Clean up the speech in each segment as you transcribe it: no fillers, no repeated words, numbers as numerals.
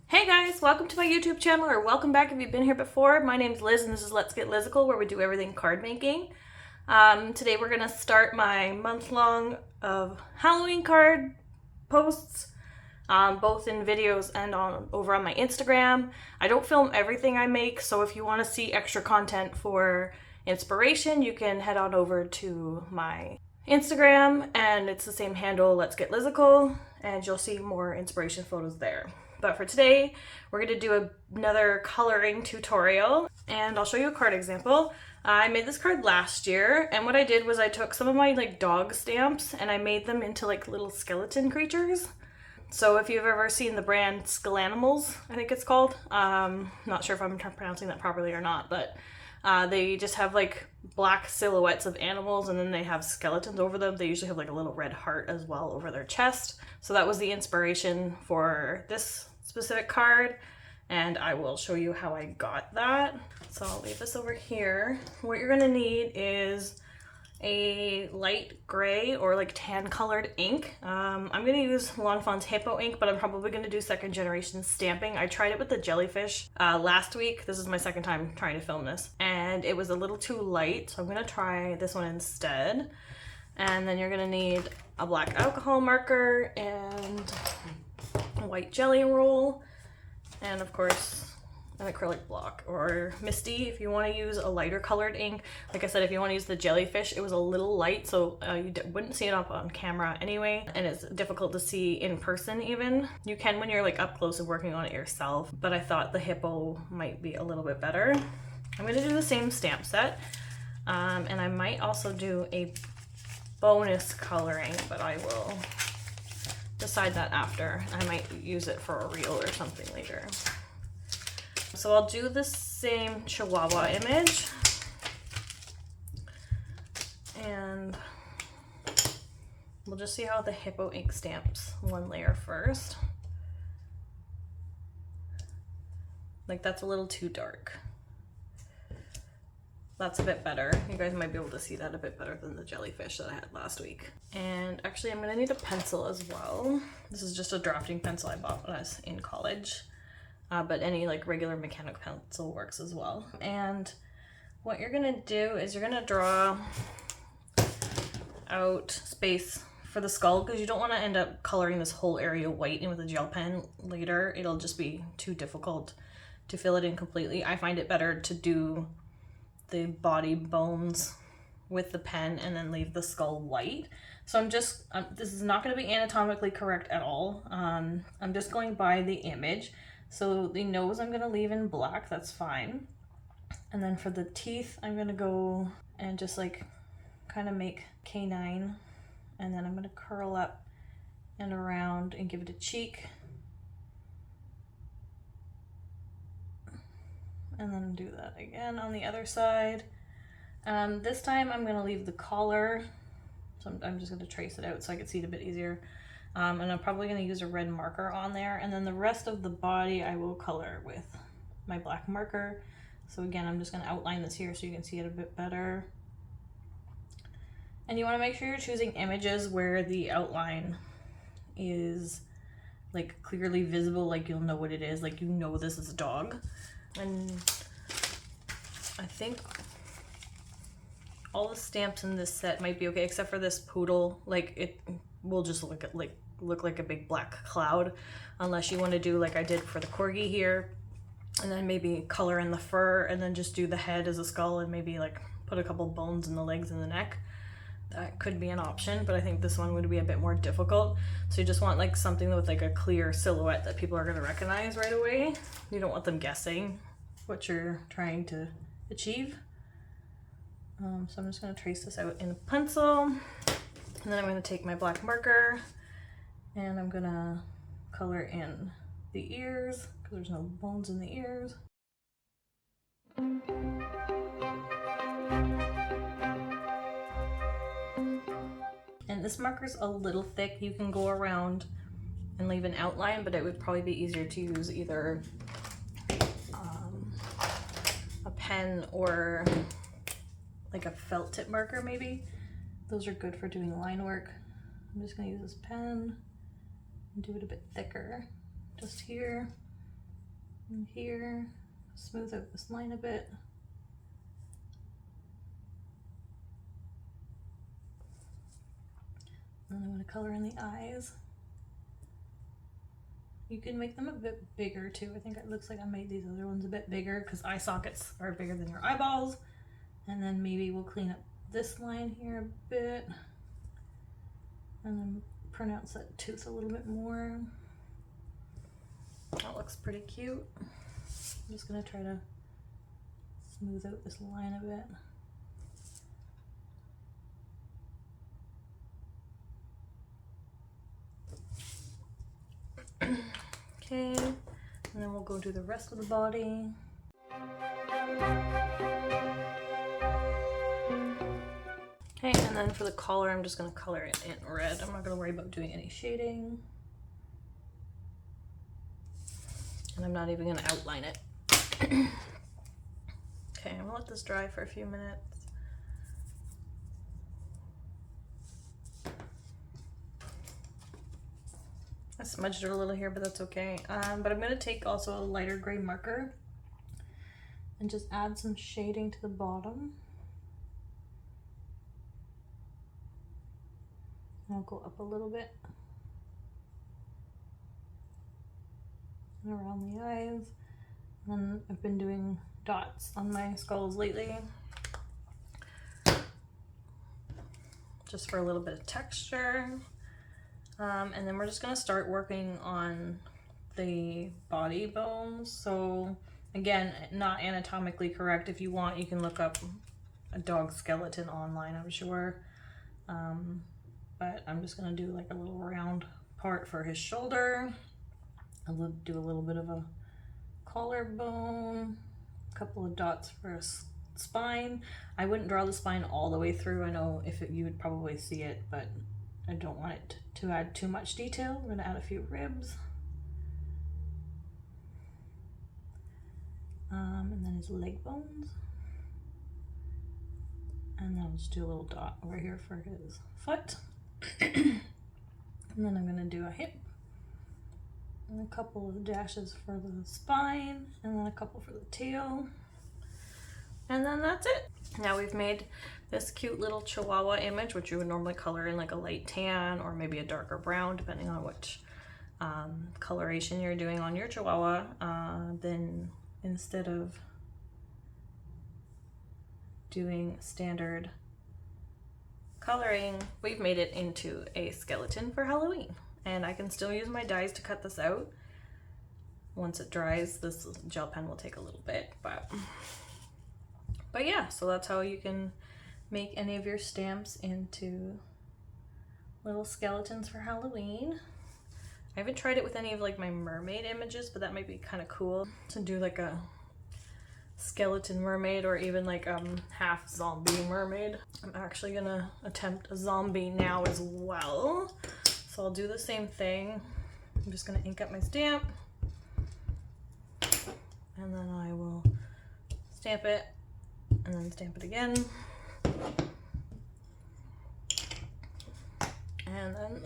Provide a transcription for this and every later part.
Hey guys, welcome to my YouTube channel, or welcome back if you've been here before. My name's Liz and this is Let's Get Lizical, where we do everything card making. Today we're gonna start my month-long of Halloween card posts, both in videos and over on my Instagram. I don't film everything I make, so if you want to see extra content for inspiration, you can head on over to my Instagram, and it's the same handle, Let's Get Lizical, and you'll see more inspiration photos there. But for today, we're going to do another coloring tutorial, and I'll show you a card example. I made this card last year, and what I did was I took some of my dog stamps and I made them into little skeleton creatures. So if you've ever seen the brand Skelanimals, I think it's called. Not sure if I'm pronouncing that properly or not, but they just have black silhouettes of animals, and then they have skeletons over them. They usually have a little red heart as well over their chest. So that was the inspiration for this specific card, and I will show you how I got that. So I'll leave this over here. What you're gonna need is a light gray or tan colored ink. I'm gonna use Lawn Fawn's Hippo ink, but I'm probably gonna do second generation stamping. I tried it with the jellyfish last week. This is my second time trying to film this, and it was a little too light, so I'm gonna try this one instead. And then you're gonna need a black alcohol marker and a white jelly roll, and of course an acrylic block, or Misty if you want to use a lighter colored ink. Like I said, if you want to use the jellyfish, it was a little light, so you wouldn't see it up on camera anyway, and it's difficult to see in person even. You can when you're up close and working on it yourself, but I thought the hippo might be a little bit better. I'm going to do the same stamp set, and I might also do a bonus coloring, but I will decide that after. I might use it for a reel or something later. So I'll do the same Chihuahua image, and we'll just see how the hippo ink stamps one layer first. That's a little too dark. That's a bit better. You guys might be able to see that a bit better than the jellyfish that I had last week. And actually I'm gonna need a pencil as well. This is just a drafting pencil I bought when I was in college. But any regular mechanical pencil works as well. And what you're gonna do is you're gonna draw out space for the skull, because you don't want to end up coloring this whole area white in with a gel pen later. It'll just be too difficult to fill it in completely. I find it better to do the body bones with the pen and then leave the skull white. So this is not going to be anatomically correct at all. I'm just going by the image. So the nose I'm going to leave in black, that's fine. And then for the teeth, I'm going to go and just kind of make canine. And then I'm going to curl up and around and give it a cheek. And then do that again on the other side. This time I'm going to leave the collar. So I'm just going to trace it out so I can see it a bit easier. And I'm probably going to use a red marker on there, and then the rest of the body I will color with my black marker. So again, I'm just going to outline this here so you can see it a bit better. And you want to make sure you're choosing images where the outline is clearly visible, you'll know what it is, you know this is a dog. And I think all the stamps in this set might be okay, except for this poodle. It will just look like a big black cloud, unless you want to do like I did for the corgi here, and then maybe color in the fur, and then just do the head as a skull, and maybe put a couple bones in the legs and the neck. That could be an option, but I think this one would be a bit more difficult. So you just want something with a clear silhouette that people are going to recognize right away. You don't want them guessing what you're trying to achieve. So I'm just going to trace this out in a pencil, and then I'm going to take my black marker and I'm going to color in the ears, because there's no bones in the ears. And this marker's a little thick. You can go around and leave an outline, but it would probably be easier to use either a pen or a felt tip marker maybe. Those are good for doing line work. I'm just gonna use this pen and do it a bit thicker just here. And here, smooth out this line a bit. And I'm going to color in the eyes. You can make them a bit bigger too. I think it looks like I made these other ones a bit bigger because eye sockets are bigger than your eyeballs. And then maybe we'll clean up this line here a bit. And then pronounce that tooth a little bit more. That looks pretty cute. I'm just going to try to smooth out this line a bit. Okay, and then we'll go do the rest of the body. Okay, and then for the collar, I'm just going to color it in red. I'm not going to worry about doing any shading. And I'm not even going to outline it. Okay, I'm going to let this dry for a few minutes. I smudged it a little here, but that's okay. But I'm going to take also a lighter gray marker and just add some shading to the bottom. And I'll go up a little bit and around the eyes. And then I've been doing dots on my skulls lately, just for a little bit of texture. And then we're just gonna start working on the body bones. So again, not anatomically correct. If you want, you can look up a dog skeleton online, I'm sure. But I'm just gonna do like a little round part for his shoulder. I'll do a little bit of a collarbone, a couple of dots for a spine. I wouldn't draw the spine all the way through. I know you would probably see it, but I don't want it to add too much detail. I'm going to add a few ribs. And then his leg bones. And then I'll just do a little dot over here for his foot. And then I'm going to do a hip. And a couple of dashes for the spine. And then a couple for the tail. And then that's it. Now we've made this cute little Chihuahua image, which you would normally color in like a light tan or maybe a darker brown, depending on which coloration you're doing on your Chihuahua. Then instead of doing standard coloring, we've made it into a skeleton for Halloween. And I can still use my dies to cut this out. Once it dries, this gel pen will take a little bit, but yeah, so that's how you can make any of your stamps into little skeletons for Halloween. I haven't tried it with any of like my mermaid images, but that might be kind of cool to do like a skeleton mermaid or even like half zombie mermaid. I'm actually gonna attempt a zombie now as well. So I'll do the same thing. I'm just gonna ink up my stamp and then I will stamp it and then stamp it again. And then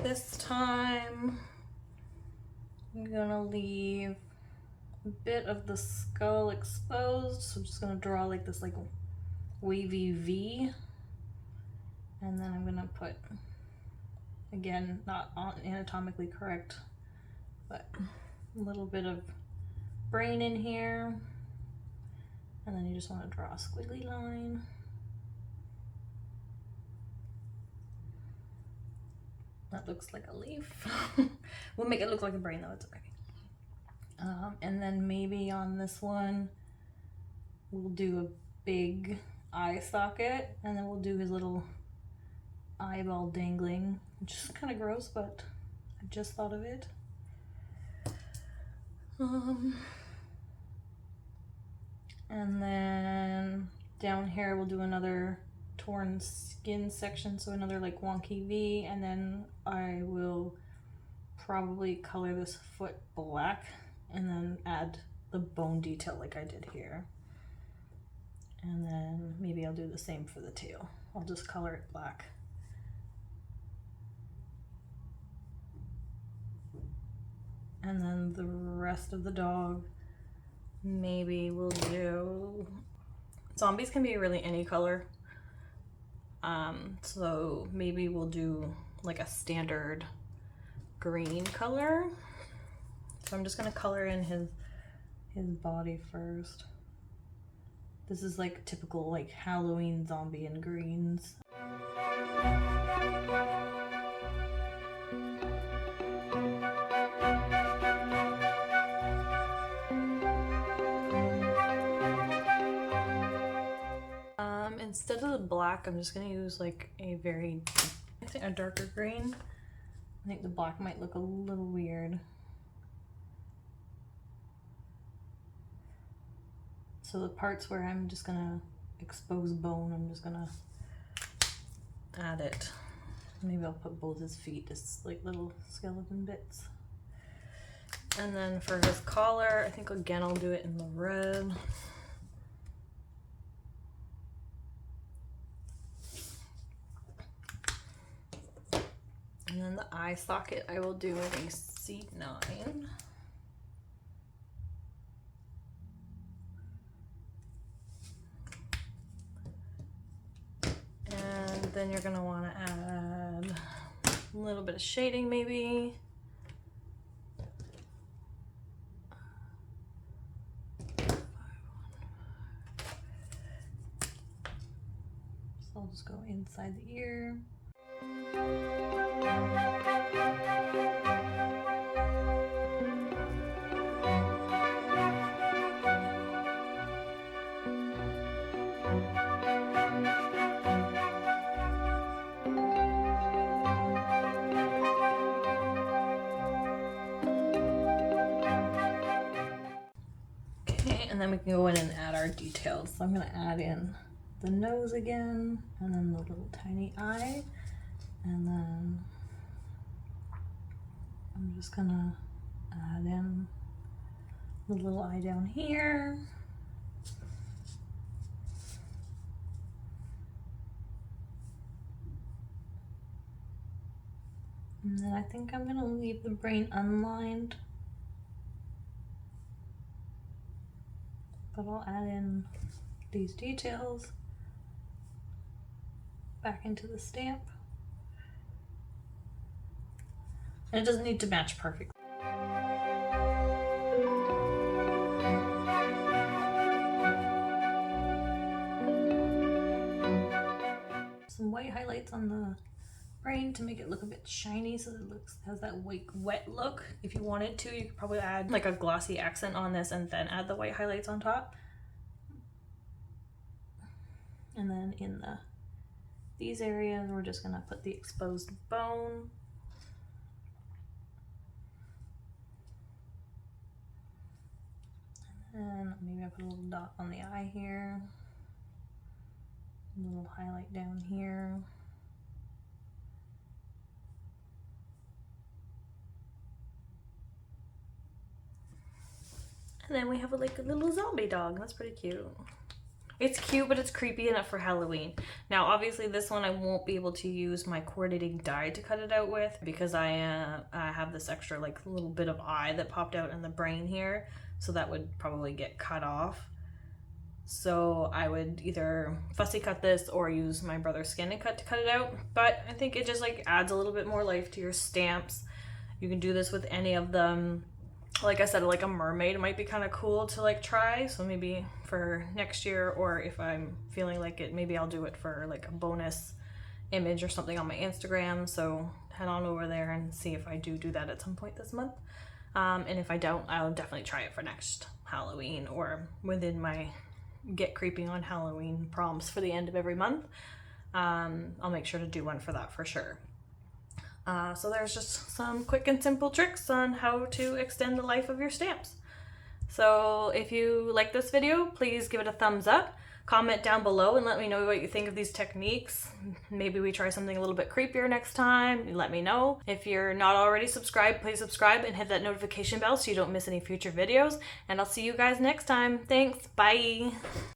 this time I'm gonna leave a bit of the skull exposed. So I'm just gonna draw like this like wavy V. And then I'm gonna put, again, not anatomically correct, but a little bit of brain in here. And then you just want to draw a squiggly line. That looks like a leaf. We'll make it look like a brain though, it's okay. And then maybe on this one, we'll do a big eye socket and then we'll do his little eyeball dangling, which is kind of gross, but I just thought of it. And then down here we'll do another torn skin section, so another like wonky V, and then I will probably color this foot black and then add the bone detail like I did here. And then maybe I'll do the same for the tail. I'll just color it black. And then the rest of the dog, maybe we'll do, zombies can be really any color. So maybe we'll do like a standard green color. So I'm just gonna color in his body first. This is like typical like Halloween zombie in greens. Instead of the black, I'm just gonna use like a darker green. I think the black might look a little weird. So the parts where I'm just gonna expose bone, I'm just gonna add it. Maybe I'll put both his feet, just like little skeleton bits. And then for his collar, I think again I'll do it in the red. And then the eye socket, I will do in a C9. And then you're gonna wanna add a little bit of shading maybe. So I'll just go inside the ear. Okay, and then we can go in and add our details. So I'm gonna add in the nose again, and then the little tiny eye. And then I'm just gonna add in the little eye down here. And then I think I'm gonna leave the brain unlined, but I'll add in these details back into the stamp. And it doesn't need to match perfectly. Some white highlights on the brain to make it look a bit shiny, so it has that wet look. If you wanted to, you could probably add like a glossy accent on this and then add the white highlights on top. And then in these areas, we're just gonna put the exposed bone. And maybe I put a little dot on the eye here, a little highlight down here. And then we have like a little zombie dog. That's pretty cute. It's cute, but it's creepy enough for Halloween. Now, obviously this one I won't be able to use my coordinating die to cut it out with because I have this extra like little bit of eye that popped out in the brain here. So that would probably get cut off. So I would either fussy cut this or use my brother's Skin and Cut to cut it out. But I think it just like adds a little bit more life to your stamps. You can do this with any of them. Like I said, like a mermaid might be kind of cool to like try. So maybe for next year, or if I'm feeling like it, maybe I'll do it for like a bonus image or something on my Instagram. So head on over there and see if I do that at some point this month. And if I don't, I'll definitely try it for next Halloween or within my Get Creeping on Halloween prompts for the end of every month. I'll make sure to do one for that for sure. So there's just some quick and simple tricks on how to extend the life of your stamps. So if you like this video, please give it a thumbs up. Comment down below and let me know what you think of these techniques. Maybe we try something a little bit creepier next time. Let me know. If you're not already subscribed, please subscribe and hit that notification bell so you don't miss any future videos. And I'll see you guys next time. Thanks. Bye.